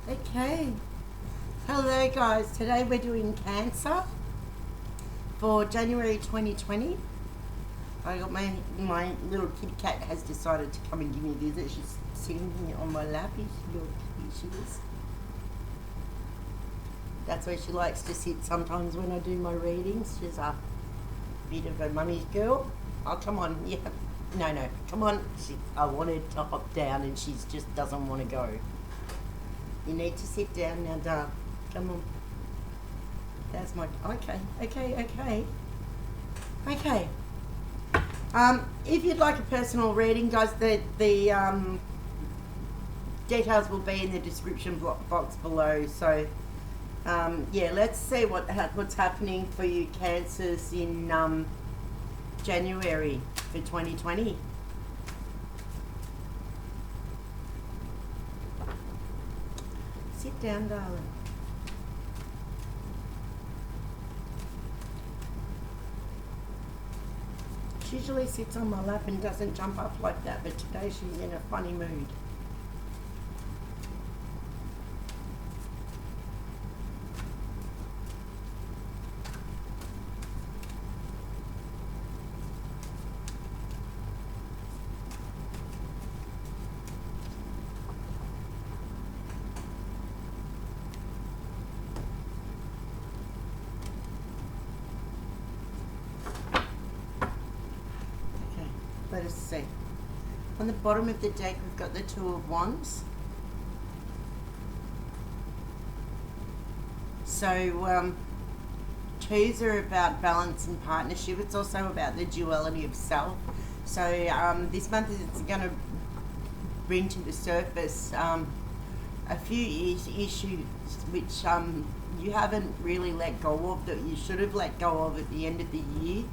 Okay, hello guys, today we're doing Cancer for January 2020. I got my little kitty cat has decided to come and give me a visit. She's sitting here on my lap. Here she is. That's where she likes to sit sometimes when I do my readings. She's a bit of a mummy's girl. Oh, come on, yeah. No, come on. I wanted to hop down and she just doesn't want to go. You need to sit down now, darling. Come on. That's my... Okay. If you'd like a personal reading, guys, the details will be in the description box below. So, yeah, let's see what's happening for you Cancers in January for 2020. Sit down, darling. She usually sits on my lap and doesn't jump up like that, but today she's in a funny mood. Let us see. On the bottom of the deck, we've got the Two of Wands. So, twos are about balance and partnership. It's also about the duality of self. So, this month is going to bring to the surface a few issues which you haven't really let go of, that you should have let go of at the end of the year.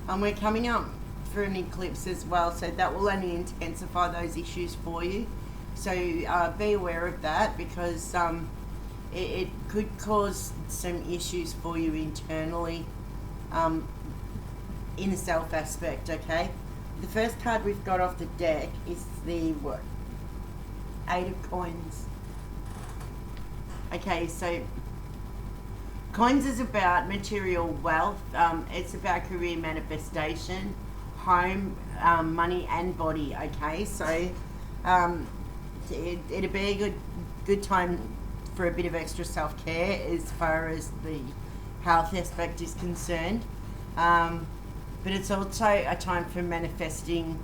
We're coming up for an eclipse as well, so that will only intensify those issues for you. So be aware of that, because it could cause some issues for you internally in the self aspect. Okay, the first card we've got off the deck is the Eight of Coins. Okay, so coins is about material wealth. It's about career manifestation, home, money and body. Okay, so it'd be a good time for a bit of extra self-care as far as the health aspect is concerned, but it's also a time for manifesting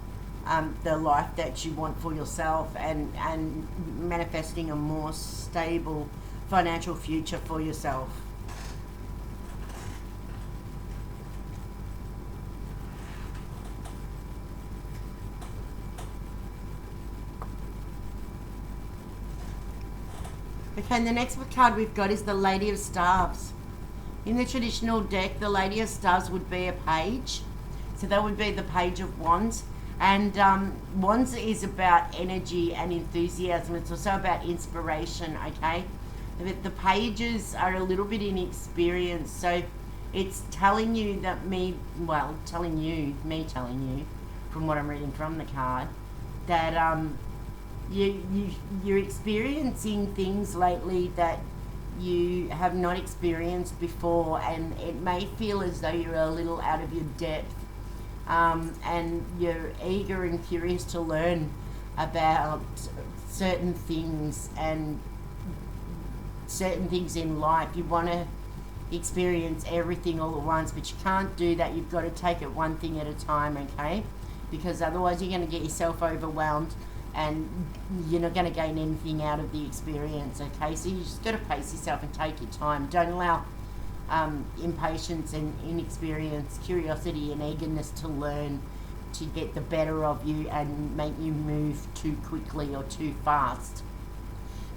the life that you want for yourself, and manifesting a more stable financial future for yourself. Okay, and the next card we've got is the Lady of Staves. In the traditional deck, the Lady of Staves would be a page. So that would be the Page of Wands. And Wands is about energy and enthusiasm. It's also about inspiration, okay? The pages are a little bit inexperienced. So it's telling you that me telling you, from what I'm reading from the card, that you're experiencing things lately that you have not experienced before, and it may feel as though you're a little out of your depth, and you're eager and curious to learn about certain things and certain things in life. You want to experience everything all at once, but you can't do that. You've got to take it one thing at a time, okay? Because otherwise you're going to get yourself overwhelmed and you're not going to gain anything out of the experience, okay? So you just got to pace yourself and take your time. Don't allow impatience and inexperience, curiosity and eagerness to learn to get the better of you and make you move too quickly or too fast.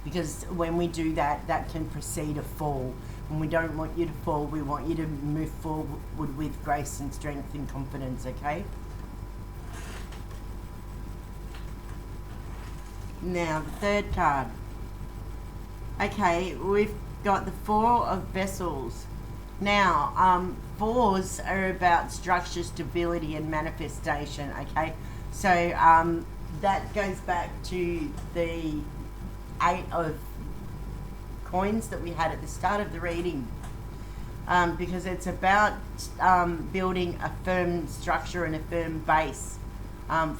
Because when we do that, that can precede a fall. And we don't want you to fall, we want you to move forward with grace and strength and confidence, okay? Now, the third card. Okay, we've got the Four of Vessels. Now, fours are about structure, stability, and manifestation, okay? So, that goes back to the Eight of coins that we had at the start of the reading, because it's about building a firm structure and a firm base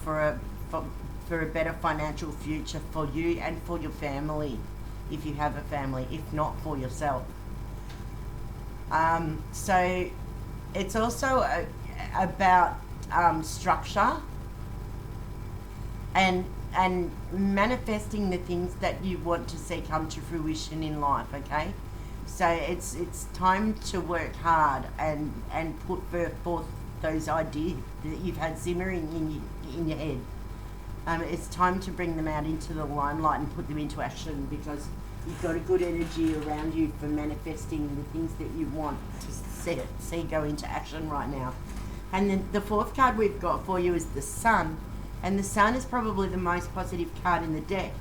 for a better financial future for you and for your family, if you have a family, if not for yourself. So it's also about structure and manifesting the things that you want to see come to fruition in life, okay? So it's time to work hard and put forth those ideas that you've had simmering in your head. It's time to bring them out into the limelight and put them into action, because you've got a good energy around you for manifesting the things that you want to see go into action right now. And then the fourth card we've got for you is the Sun. And the Sun is probably the most positive card in the deck,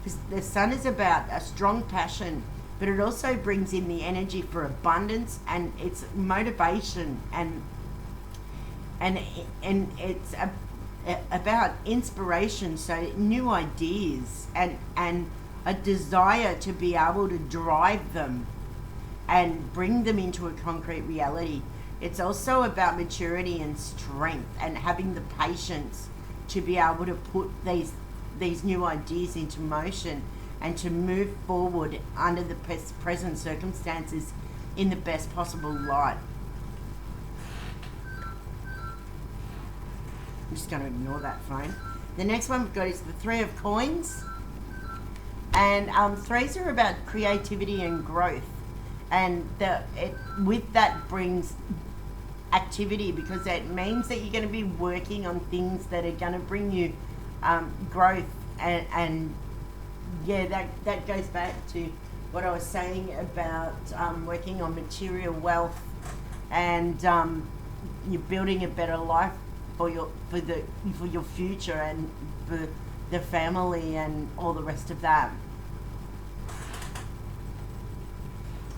because the Sun is about a strong passion, but it also brings in the energy for abundance, and it's motivation, and it's about inspiration, so new ideas and a desire to be able to drive them and bring them into a concrete reality. It's also about maturity and strength and having the patience to be able to put these new ideas into motion and to move forward under the present circumstances in the best possible light. I'm just going to ignore that phone. The next one we've got is the Three of Coins. And threes are about creativity and growth. And with that brings activity, because it means that you're going to be working on things that are going to bring you growth. And yeah, that goes back to what I was saying about working on material wealth, and you're building a better life for your future and for the family and all the rest of that.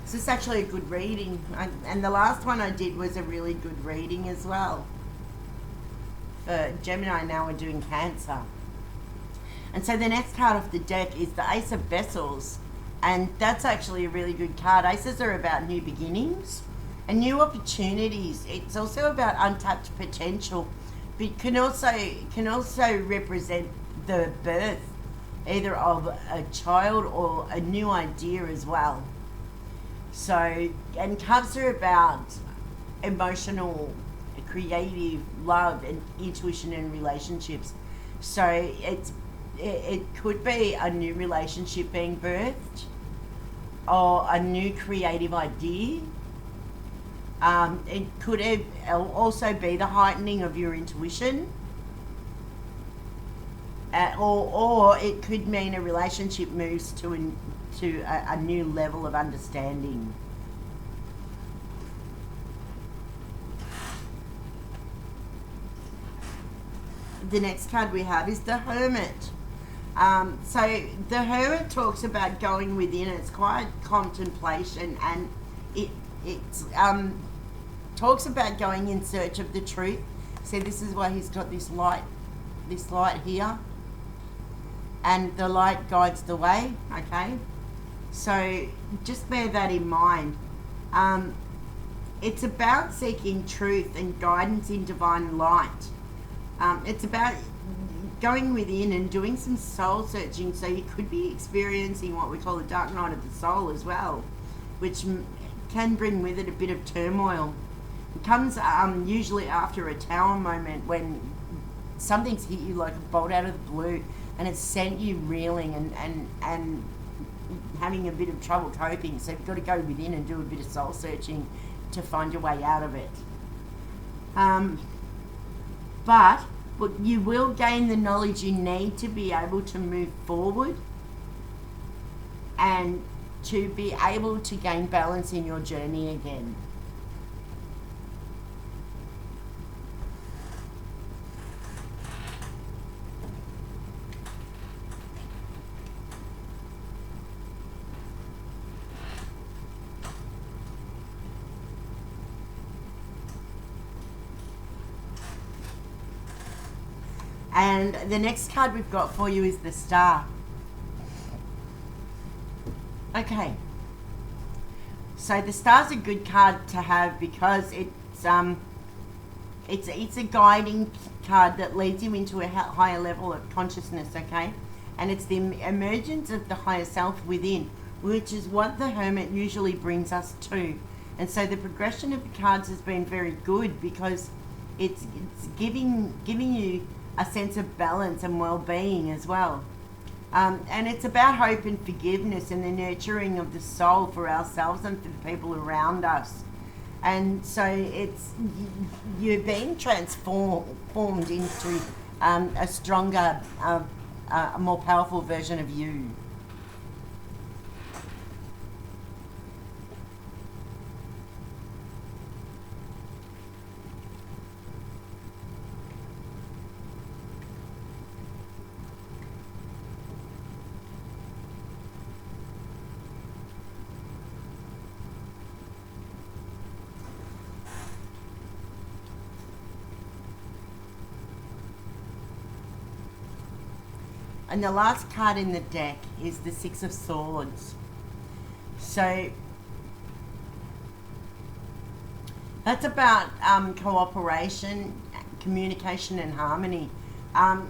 So it's actually a good reading, and the last one I did was a really good reading as well. For Gemini, now we're doing Cancer. And so the next card off the deck is the Ace of Vessels, and that's actually a really good card. Aces are about new beginnings and new opportunities. It's also about untapped potential, but can also represent the birth either of a child or a new idea as well. So, and Cups are about emotional, creative, love and intuition and relationships. So it could be a new relationship being birthed, or a new creative idea. It could also be the heightening of your intuition, or it could mean a relationship moves to a new level of understanding. The next card we have is the Hermit. So the Hermit talks about going within. It's quiet contemplation, and it talks about going in search of the truth. So this is why he's got this light here, and the light guides the way. Okay, so just bear that in mind. It's about seeking truth and guidance in divine light. It's about going within and doing some soul searching, so you could be experiencing what we call the dark night of the soul as well, which can bring with it a bit of turmoil. It comes usually after a tower moment, when something's hit you like a bolt out of the blue, and it's sent you reeling and having a bit of trouble coping. So you've got to go within and do a bit of soul searching to find your way out of it. But you will gain the knowledge you need to be able to move forward and to be able to gain balance in your journey again. And the next card we've got for you is the Star. Okay, So the star's a good card to have because it's a guiding card that leads you into a higher level of consciousness, okay? And it's the emergence of the higher self within, which is what the Hermit usually brings us to. And so the progression of the cards has been very good because it's giving you a sense of balance and well-being as well. And it's about hope and forgiveness and the nurturing of the soul for ourselves and for the people around us. And so it's you're being transformed into a stronger, a more powerful version of you. And the last card in the deck is the Six of Swords. So that's about cooperation, communication and harmony.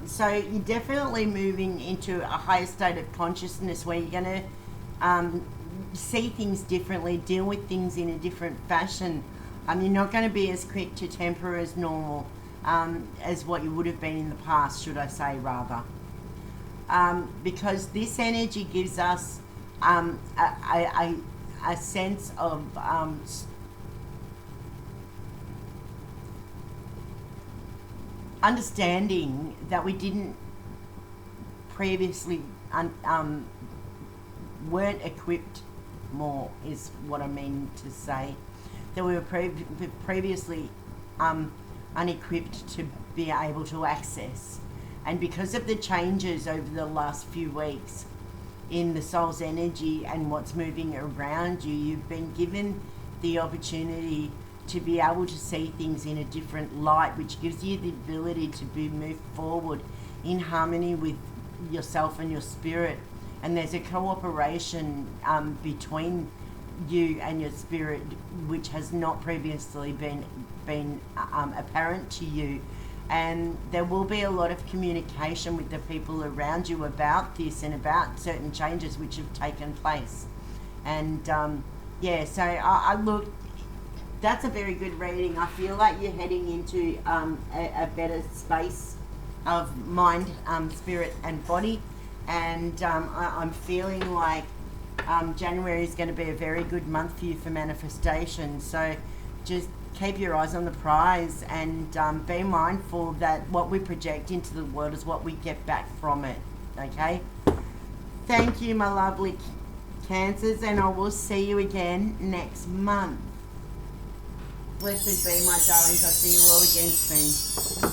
So you're definitely moving into a higher state of consciousness where you're going to see things differently, deal with things in a different fashion. You're not going to be as quick to temper as normal as what you would have been in the past, should I say, rather. Because this energy gives us a sense of understanding that we didn't previously weren't equipped more, is what I mean to say. That we were previously unequipped to be able to access. And because of the changes over the last few weeks in the soul's energy and what's moving around you, you've been given the opportunity to be able to see things in a different light, which gives you the ability to move forward in harmony with yourself and your spirit. And there's a cooperation between you and your spirit, which has not previously been apparent to you. And there will be a lot of communication with the people around you about this and about certain changes which have taken place. And yeah, so I look, that's a very good reading. I feel like you're heading into a better space of mind, spirit and body. And I'm feeling like January is going to be a very good month for you for manifestation. So just keep your eyes on the prize and be mindful that what we project into the world is what we get back from it, okay? Thank you, my lovely Cancers, and I will see you again next month. Blessed be, my darlings. I'll see you all again soon.